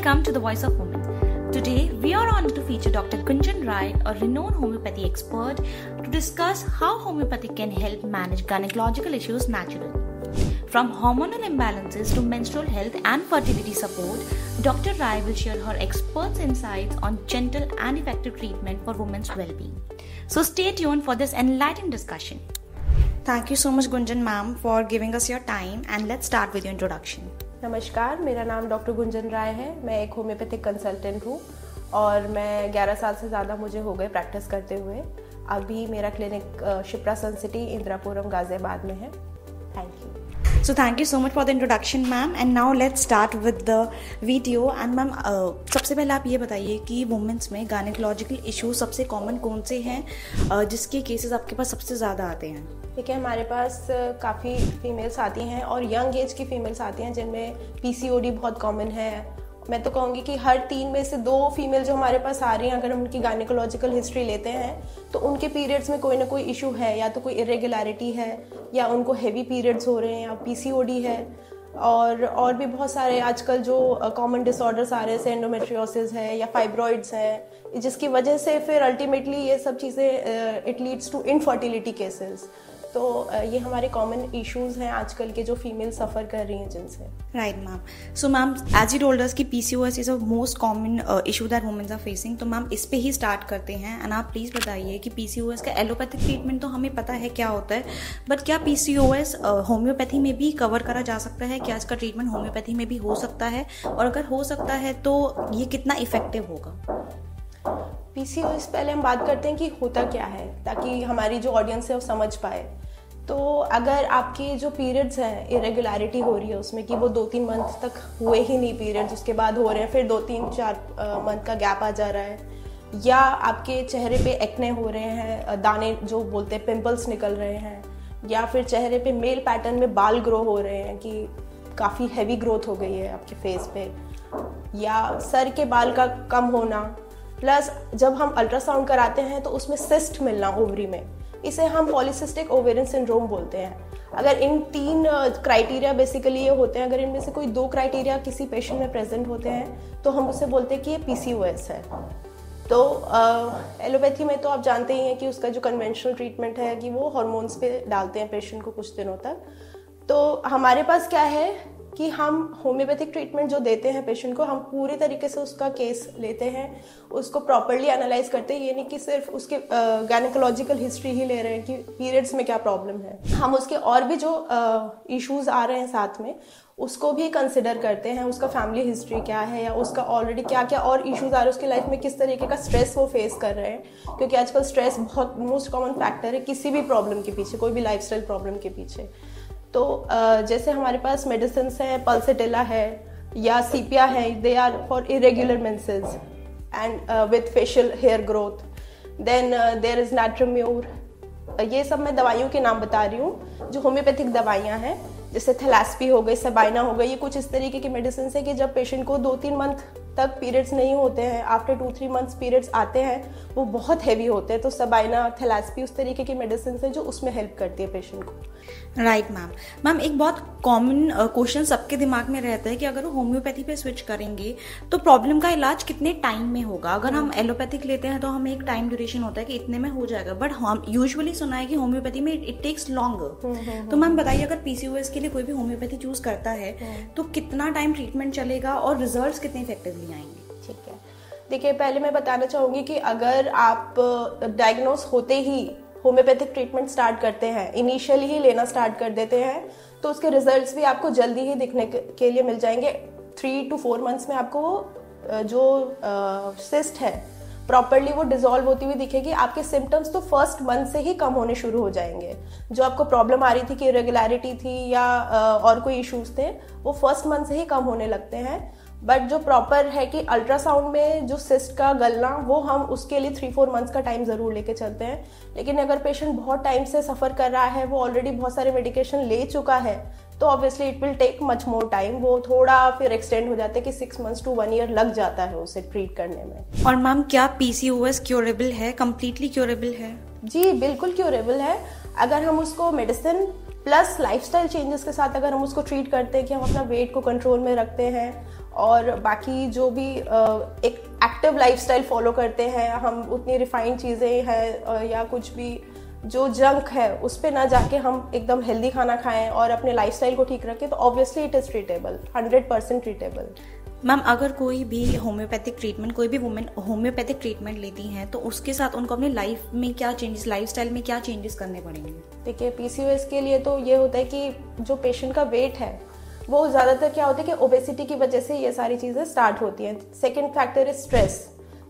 welcome to the Voice of Women. Today, we are honored to feature Dr. Gunjan Rai, a renowned homeopathy expert, to discuss how homeopathy can help manage gynecological issues naturally. From hormonal imbalances to menstrual health and fertility support, Dr. Rai will share her expert's insights on gentle and effective treatment for women's well-being. So stay tuned for this enlightening discussion. Thank you so much, Gunjan ma'am, for giving us your time, and let's start with your introduction. नमस्कार, मेरा नाम doctor Gunjan राय है। मैं एक homeopathic consultant हूँ और मैं 11 साल से ज़्यादा मुझे हो गए प्रैक्टिस करते हुए। अभी मेरा clinic Shipra Sun city Indirapuram Ghaziabad में है। Thank you. So thank you so much for the introduction, ma'am. And now let's start with the video. And ma'am, सबसे पहले आप ये बताइए कि वुमेन्स में गायनेकोलॉजिकल इश्यूज सबसे कॉमन कौन से हैं जिसके केसेस आपके पास सबसे ज़्यादा आते हैं? ठीक है, हमारे पास काफ़ी फीमेल्स आती हैं और यंग एज की फीमेल्स आती हैं जिनमें पीसीओडी बहुत कॉमन है। मैं तो कहूँगी कि हर 3 में से 2 फीमेल जो हमारे पास आ रही हैं, अगर हम उनकी गायनेकोलॉजिकल हिस्ट्री लेते हैं तो उनके पीरियड्स में कोई ना कोई इशू है, या तो कोई इरेगुलरिटी है या उनको हेवी पीरियड्स हो रहे हैं या पीसीओडी है। और भी बहुत सारे आजकल जो कॉमन डिसऑर्डर्स आ रहे हैं, एंडोमेट्रियोसिस है या फाइब्रॉइड्स है, जिसकी वजह से फिर अल्टीमेटली ये सब चीज़ें it leads to infertility cases. तो ये हमारे कॉमन इश्यूज हैं आजकल के जो फीमेल सफ़र कर रही हैं जिनसे। Right ma'am. So ma'am, as you told us कि PCOS is a most common issue that womens are facing, तो मैम इस पे ही स्टार्ट करते हैं। एंड आप प्लीज़ बताइए कि पीसीओएस का एलोपैथिक ट्रीटमेंट तो हमें पता है क्या होता है, बट क्या पीसीओएस होम्योपैथी में भी कवर करा जा सकता है? क्या इसका ट्रीटमेंट होम्योपैथी में भी हो सकता है, और अगर हो सकता है तो ये कितना इफेक्टिव होगा? पीसीओएस पहले हम बात करते हैं कि होता क्या है, ताकि हमारी जो ऑडियंस है वो समझ पाए। तो अगर आपके जो पीरियड्स हैं, इरेगुलरिटी हो रही है उसमें कि वो 2-3 मंथ तक हुए ही नहीं पीरियड्स, उसके बाद हो रहे हैं, फिर 2-3-4 मंथ का गैप आ जा रहा है, या आपके चेहरे पे एक्ने हो रहे हैं, दाने जो बोलते हैं पिंपल्स निकल रहे हैं, या फिर चेहरे पे मेल पैटर्न में बाल ग्रो हो रहे हैं कि काफ़ी हैवी ग्रोथ हो गई है आपके फेस पे, या सर के बाल का कम होना, प्लस जब हम अल्ट्रासाउंड कराते हैं तो उसमें सिस्ट मिलना ओवरी में, इसे हम पॉलीसिस्टिक ओवेरियन सिंड्रोम बोलते हैं। अगर इन 3 क्राइटेरिया बेसिकली ये होते हैं, अगर इनमें से कोई 2 क्राइटेरिया किसी पेशेंट में प्रेजेंट होते हैं तो हम उसे बोलते हैं कि ये पीसीओएस है। तो एलोपैथी में तो आप जानते ही हैं कि उसका जो कन्वेंशनल ट्रीटमेंट है कि वो हार्मोन्स पे डालते हैं पेशेंट को कुछ दिनों तक। तो हमारे पास क्या है कि हम होम्योपैथिक ट्रीटमेंट जो देते हैं पेशेंट को, हम पूरी तरीके से उसका केस लेते हैं, उसको प्रॉपर्ली एनालाइज करते हैं। ये नहीं कि सिर्फ उसके गायनेकोलॉजिकल हिस्ट्री ही ले रहे हैं कि पीरियड्स में क्या प्रॉब्लम है, हम उसके और भी जो इश्यूज आ रहे हैं साथ में उसको भी कंसिडर करते हैं। उसका फैमिली हिस्ट्री क्या है, या उसका ऑलरेडी क्या क्या और इश्यूज आ रहे हैं उसकी लाइफ में, किस तरीके का स्ट्रेस वो फेस कर रहे हैं, क्योंकि आजकल स्ट्रेस बहुत मोस्ट कॉमन फैक्टर है किसी भी प्रॉब्लम के पीछे, कोई भी लाइफस्टाइल प्रॉब्लम के पीछे। तो जैसे हमारे पास मेडिसिन है, पल्सेटिला है या सीपिया है, they are for irregular menses and with facial hair growth. Then there is natrum mur. ये सब मैं दवाइयों के नाम बता रही हूँ जो होम्योपैथिक दवाइयाँ हैं, जैसे थैलास्पी हो गई, सबाइना हो गई। ये कुछ इस तरीके की मेडिसिन है कि जब पेशेंट को 2-3 मंथ तक पीरियड्स नहीं होते हैं, आफ्टर 2-3 मंथ्स पीरियड्स आते हैं, वो बहुत हैवी होते हैं, तो सबाइना, थैलास्पी उस तरीके की मेडिसिन है जो उसमें हेल्प करती है पेशेंट को। Right ma'am. मैम, एक बहुत कॉमन क्वेश्चन सबके दिमाग में रहता है कि अगर वो होम्योपैथी पे स्विच करेंगे तो प्रॉब्लम का इलाज कितने टाइम में होगा? अगर हम एलोपैथिक लेते हैं तो हमें एक टाइम ड्यूरेशन होता है कि इतने में हो जाएगा, बट हम यूजुअली सुना है कि होम्योपैथी में इट टेक्स लॉन्गर। तो मैम बताइए, अगर पीसीओएस के लिए कोई भी होम्योपैथी चूज करता है तो कितना टाइम ट्रीटमेंट चलेगा और रिजल्ट्स कितने इफेक्टिवली आएंगे? ठीक है, देखिए पहले मैं बताना चाहूँगी कि अगर आप डायग्नोस होते ही होम्योपैथिक ट्रीटमेंट स्टार्ट करते हैं, इनिशियली ही लेना स्टार्ट कर देते हैं, तो उसके रिजल्ट्स भी आपको जल्दी ही दिखने के लिए मिल जाएंगे। 3 to 4 मंथ्स में आपको जो सिस्ट है प्रॉपरली वो डिसॉल्व होती हुई दिखेगी। आपके सिम्टम्स तो फर्स्ट मंथ से ही कम होने शुरू हो जाएंगे। जो आपको प्रॉब्लम आ रही थी कि इरेगुलरिटी थी या और कोई इश्यूज थे, वो फर्स्ट मंथ से ही कम होने लगते हैं। बट जो प्रॉपर है कि अल्ट्रासाउंड में जो सिस्ट का गलना, वो हम उसके लिए 3-4 मंथ्स का टाइम ज़रूर लेके चलते हैं। लेकिन अगर पेशेंट बहुत टाइम से सफ़र कर रहा है, वो ऑलरेडी बहुत सारे मेडिकेशन ले चुका है, तो obviously it will take much more time. वो थोड़ा फिर एक्सटेंड हो जाता है कि 6 months to 1 year लग जाता है उसे ट्रीट करने में। और मैम, क्या पीसीओएस क्योरेबल है, कम्प्लीटली क्योरेबल है? जी बिल्कुल क्योरेबल है। अगर हम उसको मेडिसिन प्लस लाइफस्टाइल चेंजेस के साथ अगर हम उसको ट्रीट करते हैं कि हम अपना वेट को कंट्रोल में रखते हैं और बाकी जो भी एक एक्टिव लाइफस्टाइल फॉलो करते हैं, हम उतनी रिफाइंड चीज़ें हैं या कुछ भी जो जंक है उस पे ना जाके हम एकदम हेल्दी खाना खाएं और अपने लाइफस्टाइल को ठीक रखें, तो obviously it is treatable, 100% treatable. Ma'am, अगर कोई भी होम्योपैथिक ट्रीटमेंट, कोई भी वुमेन होम्योपैथिक ट्रीटमेंट लेती हैं तो उसके साथ उनको अपने लाइफ में क्या चेंजेस, लाइफस्टाइल में क्या चेंजेस करने पड़ेंगे? देखिए, पीसीओएस के लिए तो ये होता है कि जो पेशेंट का वेट है वो ज़्यादातर क्या होता है कि ओबेसिटी की वजह से ये सारी चीज़ें स्टार्ट होती हैं। सेकेंड फैक्टर इज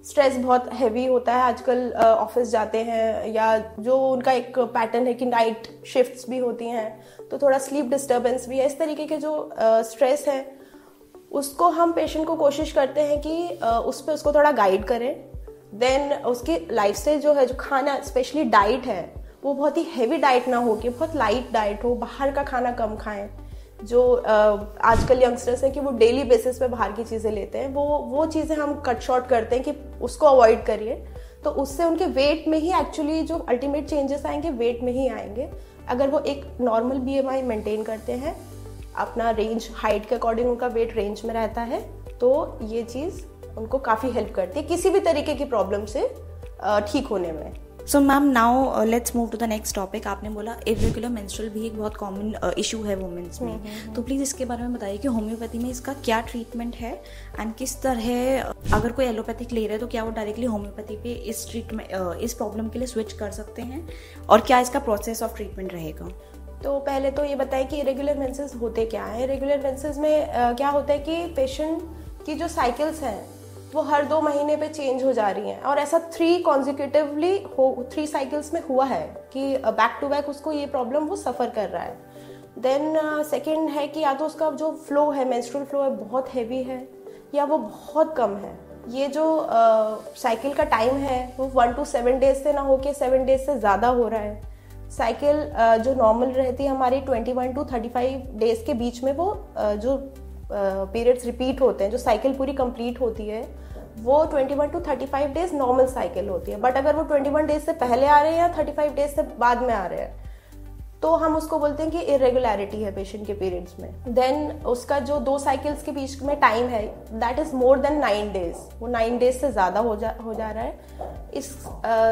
स्ट्रेस बहुत हैवी होता है आजकल, ऑफिस जाते हैं या जो उनका एक पैटर्न है कि नाइट शिफ्ट्स भी होती हैं, तो थोड़ा स्लीप डिस्टर्बेंस भी है। इस तरीके के जो स्ट्रेस है उसको हम पेशेंट को कोशिश करते हैं कि उस पर उसको थोड़ा गाइड करें। देन उसकी लाइफस्टाइल जो है, जो खाना स्पेशली डाइट है, वो बहुत ही हैवी डाइट ना हो कि बहुत लाइट डाइट हो, बाहर का खाना कम खाएं। जो आजकल यंगस्टर्स हैं कि वो डेली बेसिस पे बाहर की चीज़ें लेते हैं, वो चीज़ें हम कट शॉर्ट करते हैं कि उसको अवॉइड करिए। तो उससे उनके वेट में ही एक्चुअली जो अल्टीमेट चेंजेस आएंगे वेट में ही आएंगे। अगर वो एक नॉर्मल बीएमआई मेंटेन करते हैं, अपना रेंज हाइट के अकॉर्डिंग उनका वेट रेंज में रहता है, तो ये चीज़ उनको काफ़ी हेल्प करती है किसी भी तरीके की प्रॉब्लम से ठीक होने में। So ma'am, now let's move to the next topic. आपने बोला इरेगुलर मेंस्ट्रुअल भी एक बहुत कॉमन इशू है वुमेन्स में, तो प्लीज़ इसके बारे में बताइए कि होम्योपैथी में इसका क्या ट्रीटमेंट है एंड किस तरह, अगर कोई एलोपैथिक ले रहा है तो क्या वो डायरेक्टली होम्योपैथी पे इस ट्रीटमेंट, इस प्रॉब्लम के लिए स्विच कर सकते हैं, और क्या इसका प्रोसेस ऑफ ट्रीटमेंट रहेगा? तो पहले तो ये बताएं कि इरेगुलर मेंसेस होते क्या हैं। इरेगुलर मेंसेस में क्या होता है कि पेशेंट की जो साइकिल्स हैं वो हर 2 महीने पे चेंज हो जा रही हैं, और ऐसा 3 साइकिल्स में हुआ है कि बैक टू बैक उसको ये प्रॉब्लम वो सफ़र कर रहा है। देन सेकेंड है कि या तो उसका जो फ्लो है, मेंस्ट्रुअल फ्लो है, बहुत हैवी है या वो बहुत कम है। ये जो साइकिल का टाइम है वो 1 to 7 डेज से ना होके 7 डेज से ज़्यादा हो रहा है। साइकिल जो नॉर्मल रहती है हमारी 21 to 35 डेज के बीच में, वो जो पीरियड्स रिपीट होते हैं, जो साइकिल पूरी कंप्लीट होती है, वो 21 to 35 डेज नॉर्मल साइकिल होती है। बट अगर वो 21 डेज से पहले आ रहे हैं या 35 डेज से बाद में आ रहे हैं, तो हम उसको बोलते हैं कि इरेगुलरिटी है पेशेंट के पीरियड्स में। देन उसका जो 2 साइकिल्स के बीच में टाइम है, that is more than 9 days, वो 9 डेज से ज़्यादा हो जा रहा है। इस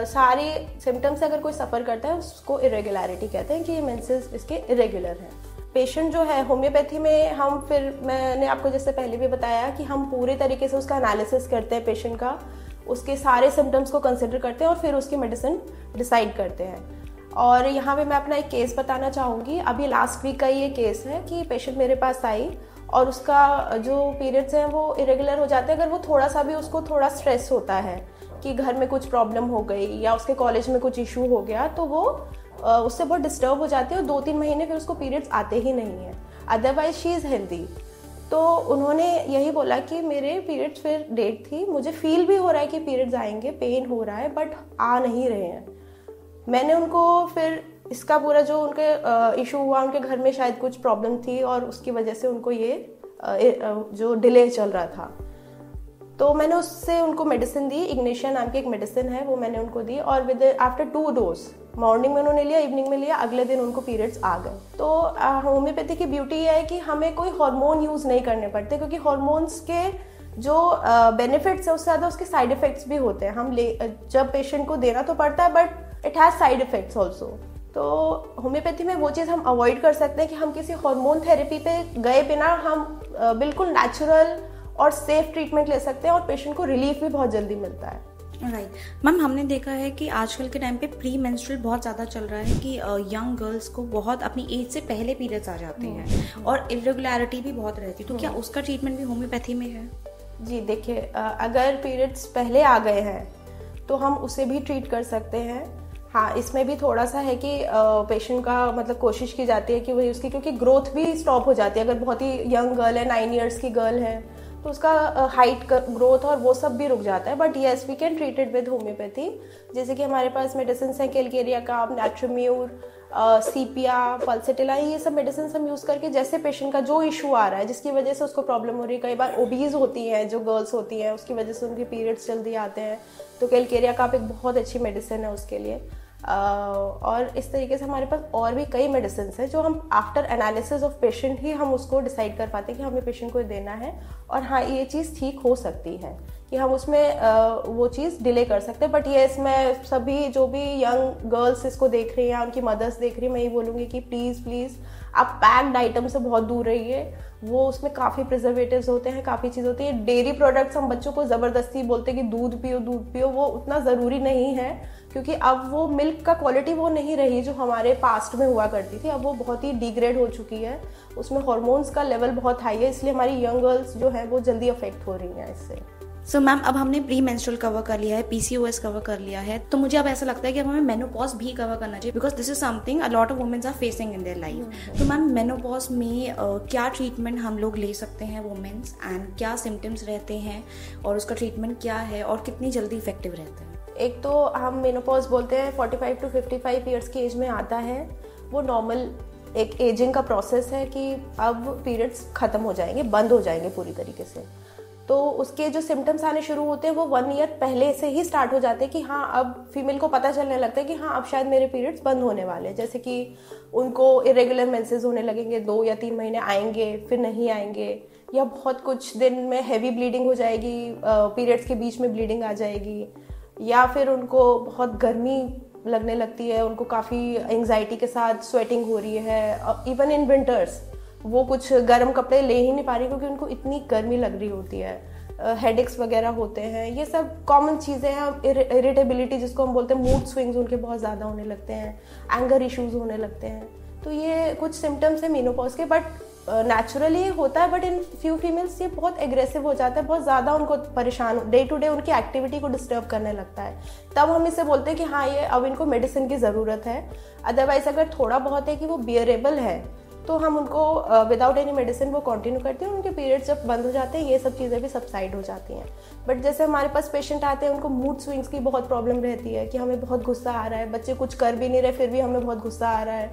सारे सिम्टम्स से अगर कोई सफ़र करता है उसको इरेगुलरिटी कहते हैं कि ये मेंसेस इसके इरेगुलर हैं। पेशेंट जो है होम्योपैथी में हम फिर, मैंने आपको जैसे पहले भी बताया कि हम पूरे तरीके से उसका एनालिसिस करते हैं पेशेंट का, उसके सारे सिम्टम्स को कंसिडर करते हैं और फिर उसकी मेडिसिन डिसाइड करते हैं। और यहाँ पे मैं अपना एक केस बताना चाहूँगी। अभी लास्ट वीक का ये केस है कि पेशेंट मेरे पास आई और उसका जो पीरियड्स हैं वो इरेगुलर हो जाते हैं। अगर वो थोड़ा सा भी, उसको थोड़ा स्ट्रेस होता है कि घर में कुछ प्रॉब्लम हो गई या उसके कॉलेज में कुछ इशू हो गया, तो वो उससे बहुत डिस्टर्ब हो जाती है और 2-3 महीने फिर उसको पीरियड्स आते ही नहीं हैं। Otherwise she is healthy. तो उन्होंने यही बोला कि मेरे पीरियड्स फिर डेट थी, मुझे फील भी हो रहा है कि पीरियड्स आएंगे, पेन हो रहा है, बट आ नहीं रहे हैं। मैंने उनको फिर इसका पूरा जो उनके इशू हुआ, उनके घर में शायद कुछ प्रॉब्लम थी और उसकी वजह से उनको ये जो डिले चल रहा था, तो मैंने उससे उनको मेडिसिन दी। इग्निशिया नाम की एक मेडिसिन है, वो मैंने उनको दी और विद आफ्टर 2 डोज, मॉर्निंग में उन्होंने लिया, इवनिंग में लिया, अगले दिन उनको पीरियड्स आ गए। तो होम्योपैथी की ब्यूटी ये है कि हमें कोई हार्मोन यूज़ नहीं करने पड़ते, क्योंकि हार्मोन्स के जो बेनिफिट्स है उससे ज़्यादा उसके साइड इफेक्ट्स भी होते हैं। हम जब पेशेंट को देना तो पड़ता है, but it has side effects also. तो होम्योपैथी में वो चीज़ हम अवॉइड कर सकते हैं कि हम किसी हार्मोन थेरेपी पे गए बिना हम बिल्कुल नेचुरल और सेफ ट्रीटमेंट ले सकते हैं और पेशेंट को रिलीफ भी बहुत जल्दी मिलता है। राइट मैम, हमने देखा है कि आजकल के टाइम पे प्री मेंस्ट्रुअल बहुत ज़्यादा चल रहा है कि यंग गर्ल्स को बहुत अपनी एज से पहले पीरियड्स आ जाते हैं और इरेगुलरिटी भी बहुत रहती है, तो क्या उसका ट्रीटमेंट भी होम्योपैथी में है? जी देखिए, अगर पीरियड्स पहले आ गए हैं तो हम उसे भी ट्रीट कर सकते हैं। हाँ, इसमें भी थोड़ा सा है कि पेशेंट का मतलब कोशिश की जाती है कि वही उसकी, क्योंकि ग्रोथ भी स्टॉप हो जाती है। अगर बहुत ही यंग गर्ल है, 9 इयर्स की गर्ल है, तो उसका हाइट ग्रोथ और वो सब भी रुक जाता है। But yes, we can treat it with homeopathy. जैसे कि हमारे पास मेडिसिन हैं, कैलकेरिया का, नैट्रोम्यूर, सीपिया, पल्सेटिला, ये सब मेडिसिन हम यूज़ करके, जैसे पेशेंट का जो इशू आ रहा है जिसकी वजह से उसको प्रॉब्लम हो रही है, कई बार ओबीज होती हैं जो गर्ल्स होती हैं, उसकी वजह से उनके पीरियड्स जल्दी आते हैं, तो कैलकेरिया का एक बहुत अच्छी मेडिसिन है उसके लिए। और इस तरीके से हमारे पास और भी कई मेडिसिन हैं जो हम आफ्टर एनालिसिस ऑफ पेशेंट ही हम उसको डिसाइड कर पाते हैं कि हमें पेशेंट को देना है, और हाँ ये चीज़ ठीक हो सकती है कि हम उसमें वो चीज़ डिले कर सकते हैं। बट ये इसमें सभी जो भी यंग गर्ल्स इसको देख रही हैं या उनकी मदर्स देख रही हैं, मैं ये बोलूँगी कि प्लीज़ आप पैक्ड आइटम से बहुत दूर रहिए। वो उसमें काफ़ी प्रिजर्वेटिव्स होते हैं, काफ़ी चीज़ होती है। डेयरी प्रोडक्ट्स हम बच्चों को ज़बरदस्ती बोलते हैं कि दूध पियो, वो उतना ज़रूरी नहीं है, क्योंकि अब वो मिल्क का क्वालिटी वो नहीं रही जो हमारे पास्ट में हुआ करती थी। अब वो बहुत ही डिग्रेड हो चुकी है, उसमें हॉर्मोन्स का लेवल बहुत हाई है, इसलिए हमारी यंग गर्ल्स जो है वो जल्दी अफेक्ट हो रही हैं इससे। सो मैम, अब हमने प्री मेंस्ट्रुअल कवर कर लिया है, पीसीओएस कवर कर लिया है, तो मुझे अब ऐसा लगता है कि अब हमें मेनोपॉज भी कवर करना चाहिए, because this is something a lot of womens are facing in their life. तो मैम, मेनोपॉज में क्या ट्रीटमेंट हम लोग ले सकते हैं वुमेन्स, एंड क्या सिम्टम्स रहते हैं और उसका ट्रीटमेंट क्या है और कितनी जल्दी इफेक्टिव रहता है? एक तो हम मेनोपॉज बोलते हैं 45 to 55 ईयर्स की एज में आता है। वो नॉर्मल एक एजिंग का प्रोसेस है कि अब पीरियड्स ख़त्म हो जाएंगे, बंद हो जाएंगे पूरी तरीके से। तो उसके जो सिम्टम्स आने शुरू होते हैं वो 1 ईयर पहले से ही स्टार्ट हो जाते हैं कि हाँ अब फीमेल को पता चलने लगता है कि हाँ अब शायद मेरे पीरियड्स बंद होने वाले हैं। जैसे कि उनको इरेगुलर मेंसेस होने लगेंगे, 2 या 3 महीने आएंगे फिर नहीं आएंगे, या बहुत कुछ दिन में हैवी ब्लीडिंग हो जाएगी, पीरियड्स के बीच में ब्लीडिंग आ जाएगी, या फिर उनको बहुत गर्मी लगने लगती है, उनको काफ़ी एंग्जाइटी के साथ स्वेटिंग हो रही है। इवन इन विंटर्स वो कुछ गर्म कपड़े ले ही नहीं पा रही क्योंकि उनको इतनी गर्मी लग रही होती है। हेडेक्स वगैरह होते हैं, ये सब कॉमन चीज़ें हैं। इरिटेबिलिटी जिसको हम बोलते हैं, मूड स्विंग्स उनके बहुत ज़्यादा होने लगते हैं, एंगर इश्यूज होने लगते हैं। तो ये कुछ सिम्टम्स हैं मेनोपॉज के, बट नेचुरली होता है। बट इन फ्यू फीमेल्स ये बहुत एग्रेसिव हो जाता है, बहुत ज़्यादा उनको परेशान, डे टू डे उनकी एक्टिविटी को डिस्टर्ब करने लगता है। तब हम इसे बोलते हैं कि हाँ ये अब इनको मेडिसिन की ज़रूरत है। अदरवाइज अगर थोड़ा बहुत है कि वो बियरेबल है तो हम उनको विदाउट एनी मेडिसिन वो कंटिन्यू करते हैं। उनके पीरियड्स जब बंद हो जाते हैं ये सब चीज़ें भी सबसाइड हो जाती हैं। बट जैसे हमारे पास पेशेंट आते हैं, उनको मूड स्विंग्स की बहुत प्रॉब्लम रहती है कि हमें बहुत गुस्सा आ रहा है, बच्चे कुछ कर भी नहीं रहे फिर भी हमें बहुत गुस्सा आ रहा है,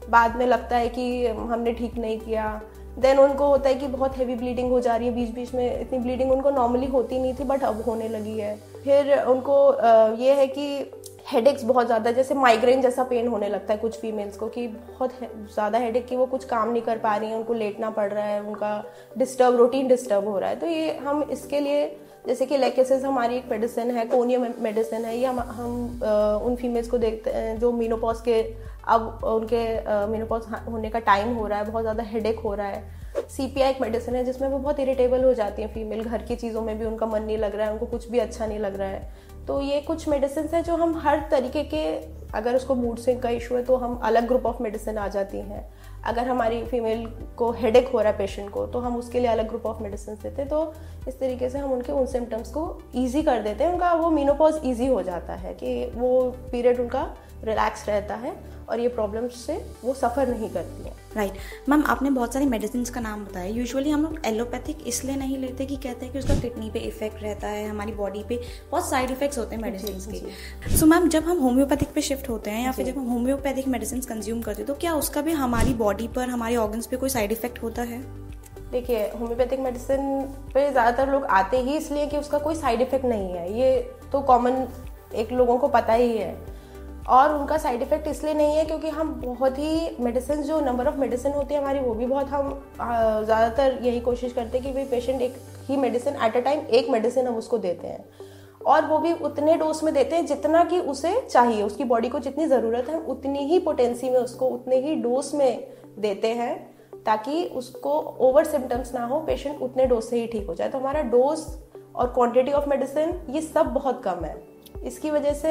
बाद में लगता है कि हमने ठीक नहीं किया। देन उनको होता है कि बहुत हैवी ब्लीडिंग हो जा रही है, बीच बीच में इतनी ब्लीडिंग उनको नॉर्मली होती नहीं थी बट अब होने लगी है। फिर उनको ये है कि हेडेक्स बहुत ज़्यादा, जैसे माइग्रेन जैसा पेन होने लगता है कुछ फीमेल्स को कि बहुत ज़्यादा हेडेक कि वो कुछ काम नहीं कर पा रही हैं, उनको लेटना पड़ रहा है, उनका रूटीन डिस्टर्ब हो रहा है। तो ये हम इसके लिए, जैसे कि लेकेसिस हमारी एक मेडिसिन है, कोनिया मेडिसिन है, ये हम उन फीमेल्स को देखते हैं जो मेनोपॉज के, अब उनके मेनोपॉज होने का टाइम हो रहा है, बहुत ज़्यादा हेडेक हो रहा है। सीपीआई एक मेडिसिन है जिसमें वो बहुत इरिटेबल हो जाती हैं फीमेल, घर की चीज़ों में भी उनका मन नहीं लग रहा है, उनको कुछ भी अच्छा नहीं लग रहा है। तो ये कुछ मेडिसिन है जो हम हर तरीके के, अगर उसको मूड स्विंग का इशू है तो हम अलग ग्रुप ऑफ मेडिसिन आ जाती हैं। अगर हमारी फीमेल को हेडेक हो रहा है पेशेंट को, तो हम उसके लिए अलग ग्रुप ऑफ मेडिसिन देते हैं। तो इस तरीके से हम उनके उन सिम्टम्स को ईजी कर देते हैं, उनका वो मेनोपॉज ईजी हो जाता है कि वो पीरियड उनका रिलैक्स रहता है और ये प्रॉब्लम्स से वो सफ़र नहीं करती हैं। राइट मैम, आपने बहुत सारी मेडिसिन का नाम बताया। यूजुअली हम लोग एलोपैथिक इसलिए नहीं लेते कि कहते हैं कि उसका किडनी पे इफेक्ट रहता है, हमारी बॉडी पे बहुत साइड इफेक्ट्स होते हैं मेडिसिन के। सो मैम, जब हम होम्योपैथिक पे शिफ्ट होते हैं या फिर जब हम होम्योपैथिक मेडिसिन कंज्यूम करते हैं तो क्या उसका भी हमारी बॉडी पर, हमारे ऑर्गन्स पे कोई साइड इफेक्ट होता है? देखिए, होम्योपैथिक मेडिसिन पे ज़्यादातर लोग आते ही इसलिए कि उसका कोई साइड इफेक्ट नहीं है, ये तो कॉमन एक लोगों को पता ही है। और उनका साइड इफेक्ट इसलिए नहीं है क्योंकि हम बहुत ही मेडिसिन, जो नंबर ऑफ मेडिसिन होती है हमारी, वो भी बहुत, हम ज़्यादातर यही कोशिश करते हैं कि भाई पेशेंट एक ही मेडिसिन एट अ टाइम, एक मेडिसिन हम उसको देते हैं, और वो भी उतने डोज में देते हैं जितना कि उसे चाहिए, उसकी बॉडी को जितनी ज़रूरत है उतनी ही पोटेंसी में उसको उतने ही डोज में देते हैं, ताकि उसको ओवर सिम्टम्स ना हो, पेशेंट उतने डोज से ही ठीक हो जाए। तो हमारा डोज और क्वांटिटी ऑफ मेडिसिन ये सब बहुत कम है। इसकी वजह से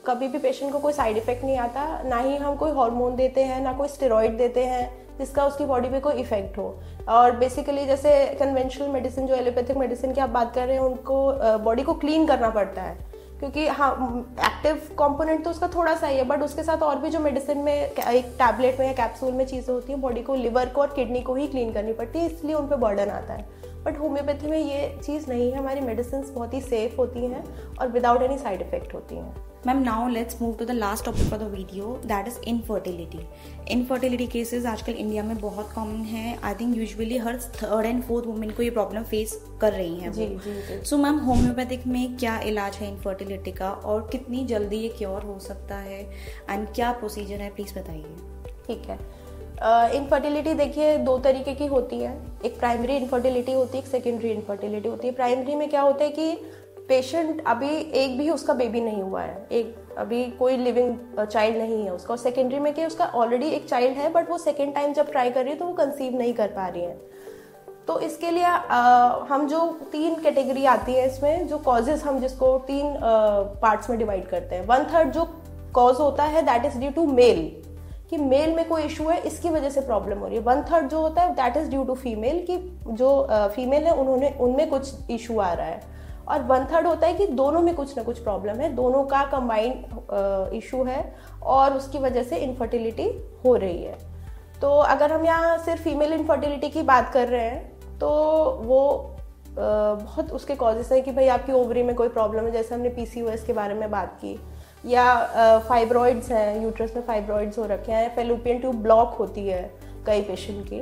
कभी भी पेशेंट को कोई साइड इफेक्ट नहीं आता, ना ही हम कोई हार्मोन देते हैं, ना कोई स्टेरॉइड देते हैं जिसका उसकी बॉडी पे कोई इफेक्ट हो। और बेसिकली जैसे कन्वेंशनल मेडिसिन, जो एलोपैथिक मेडिसिन की आप बात कर रहे हैं, उनको बॉडी को क्लीन करना पड़ता है, क्योंकि हाँ एक्टिव कंपोनेंट तो उसका थोड़ा सा ही है, बट उसके साथ और भी जो मेडिसिन में एक टैबलेट में या कैप्सूल में चीज़ें होती हैं, बॉडी को, लिवर को और किडनी को ही क्लीन करनी पड़ती है, इसलिए उन पर बर्डन आता है। बट होम्योपैथी में ये चीज़ नहीं है, हमारी मेडिसिन बहुत ही सेफ होती हैं और विदाउट एनी साइड इफेक्ट होती हैं। Ma'am, now let's move to the last topic for the video, that is infertility. Infertility cases आजकल इंडिया में बहुत कॉमन है। आई थिंक यूजुअली हर 3rd and 4th वुमेन को ये प्रॉब्लम फेस कर रही हैं। जी। सो मैम, होम्योपैथिक में क्या इलाज है इनफर्टिलिटी का और कितनी जल्दी ये क्योर हो सकता है एंड क्या प्रोसीजर है, प्लीज बताइए। ठीक है, इनफर्टिलिटी देखिए 2 तरीके की होती है। एक प्राइमरी इनफर्टिलिटी होती है, एक सेकेंडरी इनफर्टिलिटी होती है। प्राइमरी में क्या होता है कि पेशेंट अभी एक भी उसका बेबी नहीं हुआ है, एक अभी कोई लिविंग चाइल्ड नहीं है उसका। और सेकेंडरी में कि उसका ऑलरेडी एक चाइल्ड है बट वो सेकेंड टाइम जब ट्राई कर रही है तो वो कंसीव नहीं कर पा रही है। तो इसके लिए हम जो 3 कैटेगरी आती है इसमें, जो कॉजेज हम जिसको 3 पार्ट्स में डिवाइड करते हैं। 1/3 जो कॉज होता है that is due to male, कि मेल में कोई इशू है इसकी वजह से प्रॉब्लम हो रही है। 1/3 जो होता है that is due to female, कि जो फीमेल है उनमें कुछ इशू आ रहा है। और 1/3 होता है कि दोनों में कुछ ना कुछ प्रॉब्लम है, दोनों का कंबाइंड इशू है और उसकी वजह से इनफर्टिलिटी हो रही है। तो अगर हम यहाँ सिर्फ फीमेल इनफर्टिलिटी की बात कर रहे हैं तो वो बहुत उसके कॉजेस हैं कि भाई आपकी ओवरी में कोई प्रॉब्लम है, जैसे हमने PCOS के बारे में बात की, या फाइब्रॉइड्स हैं, यूट्रस में फाइब्रॉइड्स हो रखे हैं, फेलोपियन ट्यूब ब्लॉक होती है कई पेशेंट की।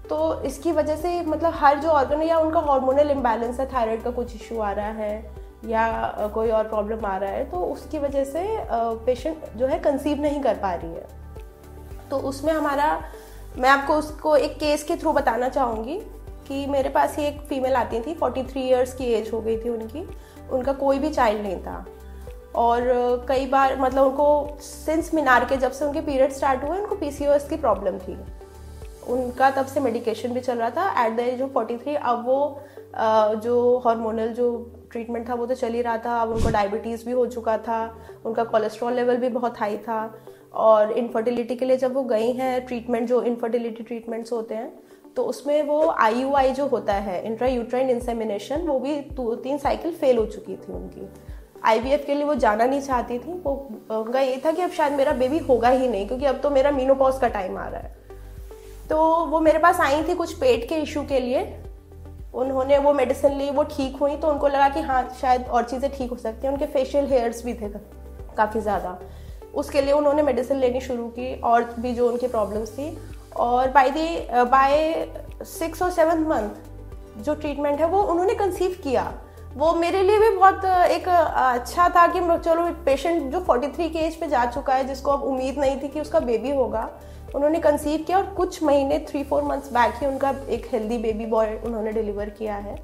तो इसकी वजह से मतलब हर जो ऑर्गन है, या उनका हार्मोनल इम्बैलेंस है, थायराइड का कुछ इशू आ रहा है या कोई और प्रॉब्लम आ रहा है, तो उसकी वजह से पेशेंट जो है कंसीव नहीं कर पा रही है। तो उसमें मैं आपको उसको एक केस के थ्रू बताना चाहूँगी कि मेरे पास ही एक फीमेल आती थी, 43 ईयर्स की एज हो गई थी उनकी, उनका कोई भी चाइल्ड नहीं था। और कई बार मतलब उनको सिंस मीनार के जब से उनके पीरियड स्टार्ट हुए उनको PCOS की प्रॉब्लम थी, उनका तब से मेडिकेशन भी चल रहा था। एट द एज ऑफ 43 अब वो जो हार्मोनल जो ट्रीटमेंट था वो तो चल ही रहा था, अब उनको डायबिटीज़ भी हो चुका था, उनका कोलेस्ट्रॉल लेवल भी बहुत हाई था। और इनफर्टिलिटी के लिए जब वो गई हैं ट्रीटमेंट, जो इनफर्टिलिटी ट्रीटमेंट्स होते हैं, तो उसमें वो IUI जो होता है, इंट्रा यूट्राइन इंसेमिनेशन, वो भी 2-3 साइकिल फेल हो चुकी थी उनकी। IVF के लिए वो जाना नहीं चाहती थी, वो उनका ये था कि अब शायद मेरा बेबी होगा ही नहीं, क्योंकि अब तो मेरा मीनोपॉज का टाइम आ रहा है। तो वो मेरे पास आई थी कुछ पेट के इशू के लिए, उन्होंने वो मेडिसिन ली, वो ठीक हुई, तो उनको लगा कि हाँ शायद और चीज़ें ठीक हो सकती हैं। उनके फेशियल हेयर्स भी थे काफ़ी ज़्यादा, उसके लिए उन्होंने मेडिसिन लेनी शुरू की, और भी जो उनकी प्रॉब्लम्स थी। और बाय 6 और 7 मंथ जो ट्रीटमेंट है वो उन्होंने कंसीव किया। वो मेरे लिए भी बहुत एक अच्छा था कि चलो पेशेंट जो 43 की एज पे जा चुका है, जिसको अब उम्मीद नहीं थी कि उसका बेबी होगा, उन्होंने कंसीव किया और कुछ महीने 3-4 मंथ्स बैक ही उनका एक हेल्दी बेबी बॉय उन्होंने डिलीवर किया है।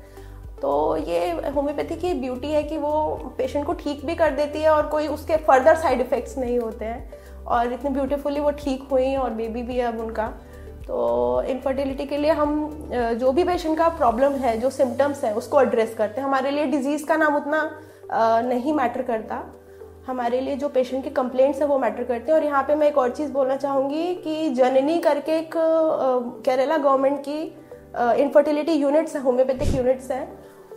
तो ये होम्योपैथी की ब्यूटी है कि वो पेशेंट को ठीक भी कर देती है और कोई उसके फर्दर साइड इफ़ेक्ट्स नहीं होते हैं, और इतनी ब्यूटीफुली वो ठीक हुई और बेबी भी है अब उनका। तो इनफर्टिलिटी के लिए हम जो भी पेशेंट का प्रॉब्लम है, जो सिम्टम्स है, उसको एड्रेस करते हैं। हमारे लिए डिजीज़ का नाम उतना नहीं मैटर करता, हमारे लिए जो पेशेंट के कंप्लेंट्स है वो मैटर करते हैं। और यहाँ पे मैं एक और चीज़ बोलना चाहूँगी कि जननी करके एक केरला गवर्नमेंट की इनफर्टिलिटी यूनिट्स हैं, होम्योपैथिक यूनिट्स हैं,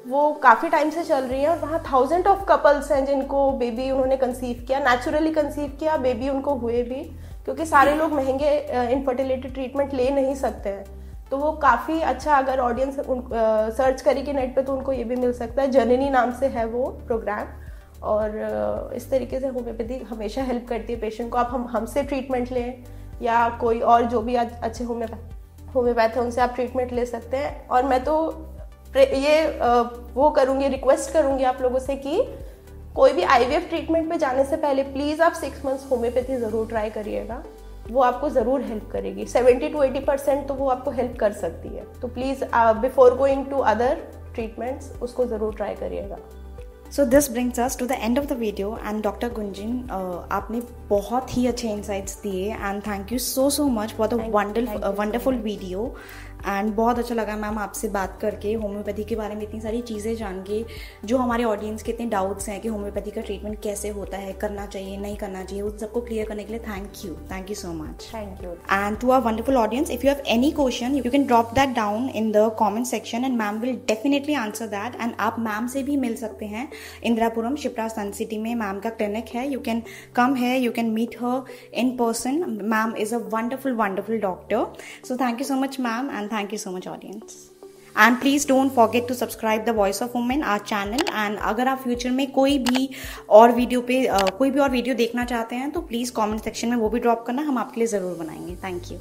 वो काफ़ी टाइम से चल रही है, और वहाँ 1000 ऑफ कपल्स हैं जिनको बेबी उन्होंने कंसीव किया, नेचुरली कंसीव किया, बेबी उनको हुए भी, क्योंकि सारे लोग महंगे इनफर्टिलिटी ट्रीटमेंट ले नहीं सकते हैं। तो वो काफ़ी अच्छा, अगर ऑडियंस सर्च करेगी नेट पे तो उनको ये भी मिल सकता है, जननी नाम से है वो प्रोग्राम। और इस तरीके से होम्योपैथी हमेशा हेल्प करती है पेशेंट को। आप हमसे ट्रीटमेंट लें या कोई और जो भी अच्छे होम्योपैथ है उनसे आप ट्रीटमेंट ले सकते हैं। और मैं तो ये वो करूँगी, रिक्वेस्ट करूँगी आप लोगों से कि कोई भी IVF ट्रीटमेंट पे जाने से पहले प्लीज़ आप 6 मंथ्स होम्योपैथी ज़रूर ट्राई करिएगा, वो आपको ज़रूर हेल्प करेगी। 70 to 80% तो वो आपको हेल्प कर सकती है। तो please before going to other treatments उसको ज़रूर ट्राई करिएगा। So this brings us to the end of the video and doctor Gunjan, आपने बहुत ही अच्छे इंसाइट्स दिए and thank you so much for the wonderful video. And बहुत अच्छा लगा मैम आपसे बात करके, होम्योपैथी के बारे में इतनी सारी चीज़ें जान के, जो हमारे ऑडियंस के इतने डाउट्स हैं कि होम्योपैथी का ट्रीटमेंट कैसे होता है, करना चाहिए नहीं करना चाहिए, उस सबको क्लियर करने के लिए thank you so much. Thank you. And to our wonderful audience, if you have any question you can drop that down in the comment section and ma'am will definitely answer that. And आप ma'am से भी मिल सकते हैं, Indirapuram Shipra Sun City में ma'am का clinic है, you can come है, you can meet her in person. Ma'am is a wonderful doctor. So thank you so much मैम, and thank you so much audience. And please don't forget to subscribe the Voice of Women our channel. एंड अगर आप future में कोई भी और video देखना चाहते हैं तो प्लीज़ कमेंट सेक्शन में वो भी ड्रॉप करना, हम आपके लिए ज़रूर बनाएंगे। Thank you.